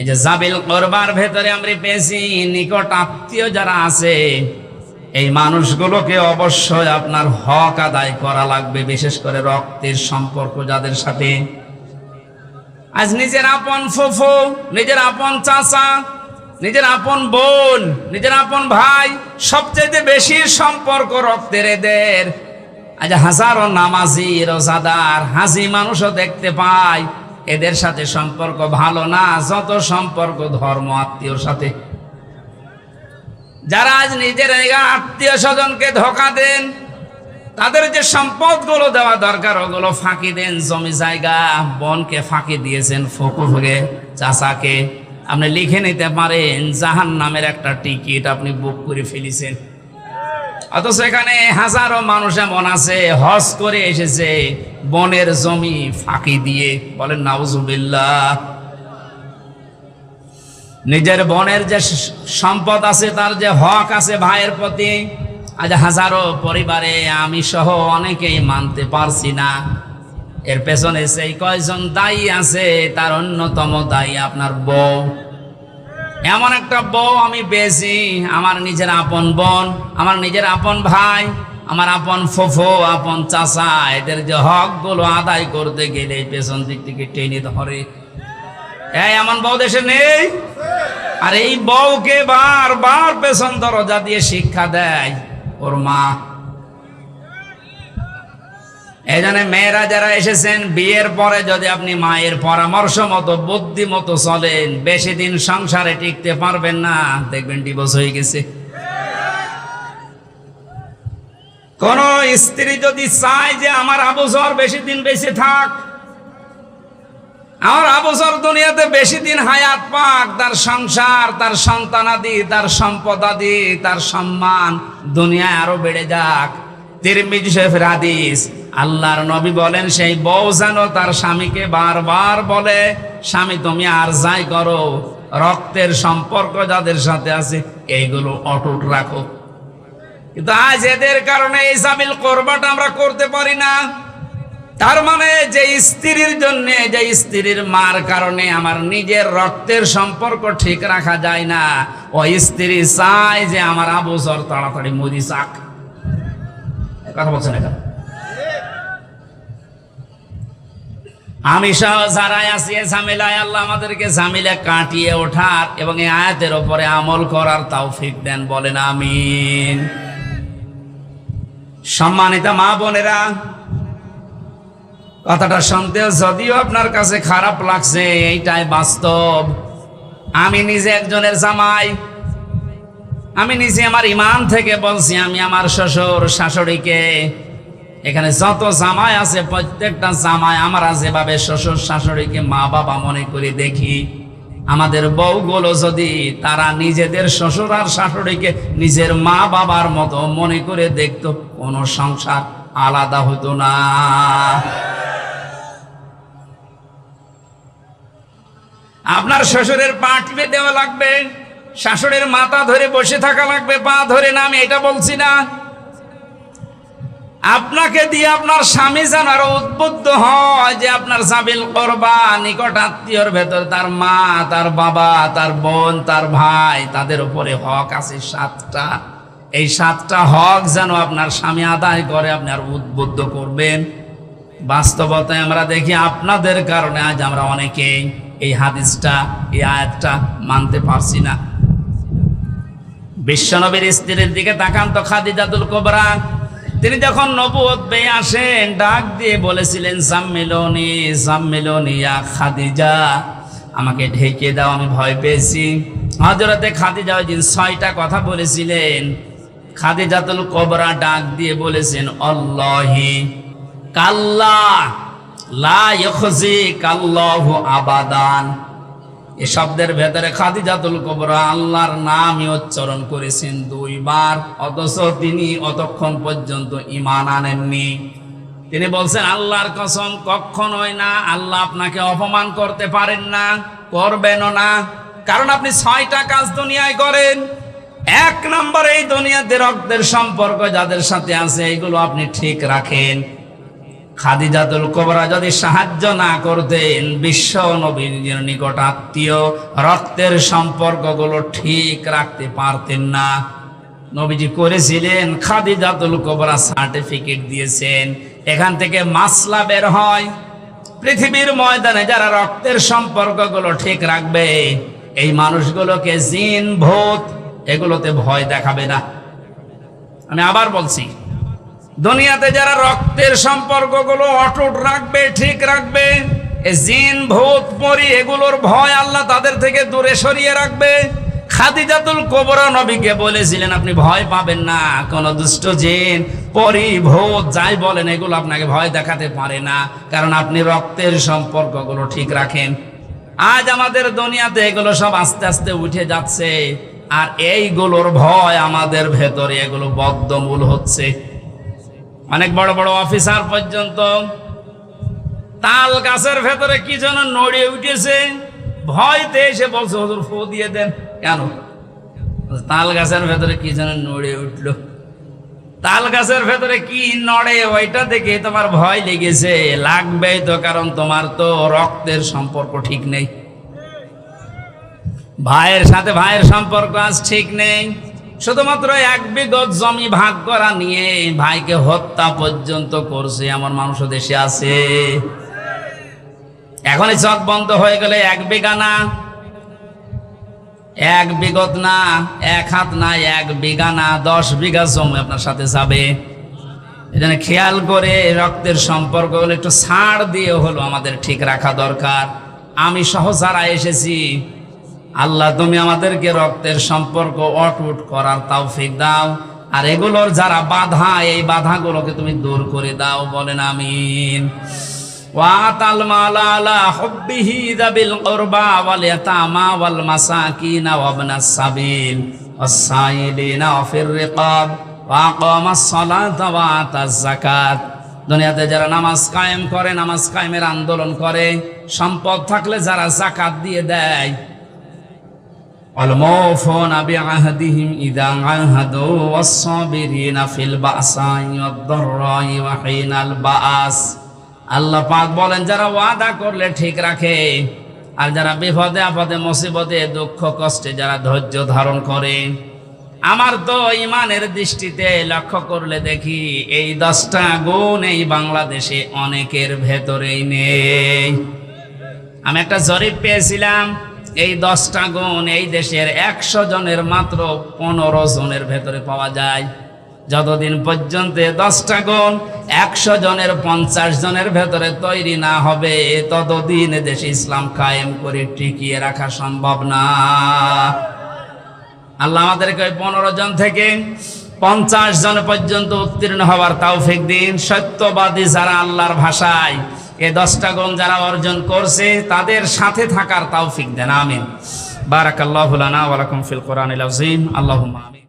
এই যে জাবিল কুরবার ভেতরে আমরা পেয়েছি নিকট আত্মীয় যারা আছে, এই মানুষগুলোকে অবশ্যই আপনার হক আদায় করা লাগবে, বিশেষ করে রক্তের সম্পর্ক যাদের সাথে। আজ নিজের আপন ফুফু, নিজের আপন চাচা, নিজের আপন বোন, নিজের আপন ভাই, সবচেয়ে বেশি সম্পর্ক রক্তের এদের। আজ হাজারো নামাজি, রোজাদার, হাজি মানুষও দেখতে পাই, এদের সাথে সম্পর্ক ভালো না যত সম্পর্ক ধর্ম আত্মীয়র সাথে। যারা আজ নিজের আত্মীয় স্বজনকে ধোঁকা দেন, তাদের যে সম্পদগুলো দেওয়া দরকার ওগুলো ফাঁকি দেন। জমি জায়গা, বোনকে ফাঁকি দিয়েছেন, ফুফুকে, চাচাকে, আপনি লিখে নিতে পারেন জাহান্নামের একটা টিকিট আপনি বুক করে ফেলেছেন। অথচ এখানে হাজারো মানুষ এমন আছে হজ করে এসেছে বোনের জমি ফাঁকি দিয়ে। বলেন নাউজুবিল্লাহ। নিজের বোনের যে সম্পদ আছে, তার যে হক আছে ভাইয়ের প্রতি, আজ হাজারো পরিবারে আমি সহ অনেকেই মানতে পারছি না। এর পেছনে সেই কয়জন দায়ী আছে, তার অন্যতম দায়ী আপনার বউ। এমন একটা বউ আমি পেয়েছি, আমার নিজের আপন বোন, আমার নিজের আপন ভাই, আমার আপন ফুফু, আপন চাচা, এদের যে হকগুলো আদায় করতে গেলে পেছন দিক থেকে টেনে ধরে। এই এমন বউ দেশে নেই? আর এই বউকে বারবার পেছন দরজা দিয়ে শিক্ষা দেয় ওর মা। এই জন্য মেয়েরা যারা এসেছেন, বিয়ের পরে যদি আপনি মায়ের পরামর্শ মতো, বুদ্ধি মতো চলেন, বেশি দিন সংসারে টিকতে পারবেন না, দেখবেন ডিভোর্স হয়ে গেছে। কোন স্ত্রী যদি চায় যে আমার আবু জর বেশি দিন বেঁচে থাক, আমার আবু জর দুনিয়াতে বেশি দিন হায়াত পাক, তার সংসার, তার সন্তানাদি, তার সম্পদাদি, তার সম্মান দুনিয়ায় আরো বেড়ে যাক, তিরমিজি শরীফের হাদিস, আল্লাহর নবী বলেন সেই বউ যেন তার স্বামীকে বারবার বলে, স্বামী তুমি আর যাই করো, রক্তের সম্পর্ক যাদের সাথে আছে এইগুলো অটুট রাখো। কিন্তু আজ এদের কারণে এই জাবিল কুরবাটা আমরা করতে পারি না। তার মানে যে স্ত্রীর জন্য, যে স্ত্রীর মার কারণে আমার নিজের রক্তের সম্পর্ক ঠিক রাখা যায় না, ওই স্ত্রী চায় যে আমার আবু জর তাড়াতাড়ি মরি যাক। কথা বলছেন এটা? আমি সহ যারাই আছি ঝামেলায়, আল্লাহ আমাদেরকে ঝামেলা কাটিয়ে ওঠার এবং এই আয়াতের উপরে আমল করার তৌফিক দেন, বলেন আমিন। সম্মানিত মা বোনেরা, কথাটা শুনতেও যদিও আপনার কাছে খারাপ লাগছে, এইটাই বাস্তব। আমি নিজে একজনের জামাই, আমি নিজে আমার ইমান থেকে বলছি, আমি আমার শ্বশুর শাশুড়িকে, এখানে যত জামাই আছে প্রত্যেকটা জামাই আমরা যেভাবে শ্বশুর শাশুড়িকে মা বাবা মনে করে দেখি, আমাদের বউগুলো যদি তারা নিজেদের শ্বশুর আর শাশুড়িকে নিজের মা বাবার মতো মনে করে দেখতো, কোনো সংসার আলাদা হতো না। আপনার শ্বশুরের পা টিপে দেওয়া লাগবে, শাশুড়ির মাথা ধরে বসে থাকা লাগবে, পা ধরে না, আমি এটা বলছি না। আপনাকে দিয়ে আপনার স্বামী যেন আরো উদ্বুদ্ধ হয় যে আপনার সাবিল করবা নিকট আত্মীয়র ভেতর তার মা, তার বাবা, তার বোন, তার ভাই, তাদের উপরে হক আছে 7টা। এই 7টা হক যেন আপনার স্বামী আদায় করে, আপনি আর উদ্বুদ্ধ করবেন। বাস্তবতায় আমরা দেখি আপনাদের কারণে আজ আমরা অনেকেই এই হাদিসটা, এই আয়াতটা মানতে পারছি না। বিশ্বনবীর স্ত্রীর দিকে তাকান তো, খাদিজাতুল কুবরা। তিনি যখন নবুয়ত পেয়ে আসেন, ডাক দিয়ে বলেছিলেন, জাম্মিলুনি জাম্মিলুনি ইয়া খাদিজা, আমাকে ঢেকে দাও, আমি ভয় পেয়েছি। হযরতে খাদিজা ওই দিন 6টা কথা বলেছিলেন। খাদিজাতুল কুবরা ডাক দিয়ে বলেছেন, আল্লাহি কাল্লা লা ইখজিকাল্লাহু আবাদান। এই শব্দের ভেতরে খাদিজাতুল কুবরা আল্লাহর নামই উচ্চারণ করেছেন 2 বার, অথচ তিনি অতক্ষণ পর্যন্ত ঈমান আনেননি। তিনি বলছেন, আল্লাহর কসম কখনোই না, আল্লাহ আপনাকে অপমান করতে পারেন না, করবেনও না, কারণ আপনি 6টা কাজ দুনিয়ায় করেন। 1 নম্বর, এই দুনিয়াতে রক্তের সম্পর্ক যাদের সাথে আছে এগুলো আপনি ঠিক রাখেন। খাদিজাতুল কুবরা যদি সাহায্য না করতেন, বিশ্ব নবীর নিকট আত্মীয় রক্তের সম্পর্কগুলো ঠিক রাখতে পারতেন না। নবীজি করেছিলেন, খাদিজাতুল কুবরা সার্টিফিকেট দিয়েছেন। এখান থেকে মাসলা বের হয়, পৃথিবীর ময়দানে যারা রক্তের সম্পর্কগুলো ঠিক রাখবে, এই মানুষগুলোকে জিন ভূত এগুলোতে ভয় দেখাবে না। আমি আবার বলছি, দুনিয়াতে যারা রক্তের সম্পর্কগুলো অটুট রাখবে, ঠিক রাখবে, এই জিন ভূত পরি এগুলোর ভয় আল্লাহ তাদের থেকে দূরে সরিয়ে রাখবে। খাদিজাতুল কুবরা নবীকে বলেছিলেন, আপনি ভয় পাবেন না, কোন দুষ্ট জিন পরি ভূত যাই বলেন এগুলো আপনাকে ভয় দেখাতে পারে না, কারণ আপনি রক্তের সম্পর্কগুলো ঠিক রাখেন। আজ আমাদের দুনিয়াতে এগুলো সব আস্তে আস্তে উঠে যাচ্ছে, আর এইগুলোর ভয় আমাদের ভেতরে এগুলো বদ্ধমূল হচ্ছে। অনেক বড় বড় অফিসার পর্যন্ত তাল গাছের ভেতরে কি যেন নড়ে উঠেছে, ভয়তে এসে বলছে, হুজুর ফু দিয়ে দেন। কেন? তাল গাছের ভেতরে কি যেন নড়ে উঠলো। তাল গাছের ভেতরে কি নড়ে ওইটা দেখে তোমার ভয় লেগেছে, লাগবেই তো, কারণ তোমার তো রক্তের সম্পর্ক ঠিক নেই, ভাইয়ের সাথে ভাইয়ের সম্পর্ক আজ ঠিক নেই। শুধুমাত্র 1 বিঘত জমি ভাগ করা নিয়ে ভাইকে হত্যা পর্যন্ত করছে এমন মানুষও দেশে আছে। এখনই চোখ বন্ধ হয়ে গেলে 1 বিঘা না, 1 বিঘত না, 1 হাত না, 1 বিঘা না, 10 বিঘা জমি আপনার সাথে যাবে। এজন্য খেয়াল করে রক্তের সম্পর্ক হলো একটু ছাড় দিয়ে হলো আমাদের ঠিক রাখা দরকার। আমি সহ যারা এসেছি, আল্লাহ তুমি আমাদেরকে রক্তের সম্পর্ক অটুট করার তৌফিক দাও, আর এগুলোর যারা বাধা, এই বাধাগুলোকে তুমি দূর করে দাও, বলেন আমিন। ওয়াতাল মালা আলা হুব্বিহি যাবিল কুরবা ওয়াল ইয়াতামা ওয়াল মাসাকিনা ওয়া ইবনাস সাবিল ওয়াস-সাইলিনা ওয়া ফির রিকাব ওয়া আকামাস সালাতা ওয়া আতাজ যাকাত। দুনিয়াতে যারা নামাজ কায়েম করে, নামাজ কায়েমের আন্দোলন করে, সম্পদ থাকলে যারা যাকাত দিয়ে দেয়, والموفون بعهدهم إذا عاهدوا والصابرين في البأساء والضراء وحين البأس। আল্লাহ পাক বলেন যারা ওয়াদা করলে ঠিক রাখে, আর যারা বিপদে আপদে মুসিবতে দুঃখ কষ্টে যারা ধৈর্য ধারণ করে। আমার তো ইমানের দৃষ্টিতে লক্ষ্য করলে দেখি এই 10টা গুণ এই বাংলাদেশে অনেকের ভেতরেই নেই। আমি একটা জরিপ পেয়েছিলাম, এই 10টা গুণ এই দেশের 100 জনের মাত্র 15 জনের ভেতরে পাওয়া যায়। যতদিন পর্যন্ত 10টা গুণ 100 জনের 50 জনের ভেতরে তৈরি না হবে, ততদিন দেশে ইসলাম কায়েম করে টিকিয়ে রাখা সম্ভব না। আল্লাহ আমাদেরকে ওই 15 জন থেকে 50 জন পর্যন্ত উত্তীর্ণ হওয়ার তৌফিক দিন। সত্যবাদী যারা আল্লাহর ভাষায় এই 10টা গুণ যারা অর্জন করছে তাদের সাথে থাকার তৌফিক দেন, আমিন। বারাকাল্লাহু লানা ওয়া লাকুম ফিল কোরআনিল আযীম। আল্লাহুম্মা আমিন।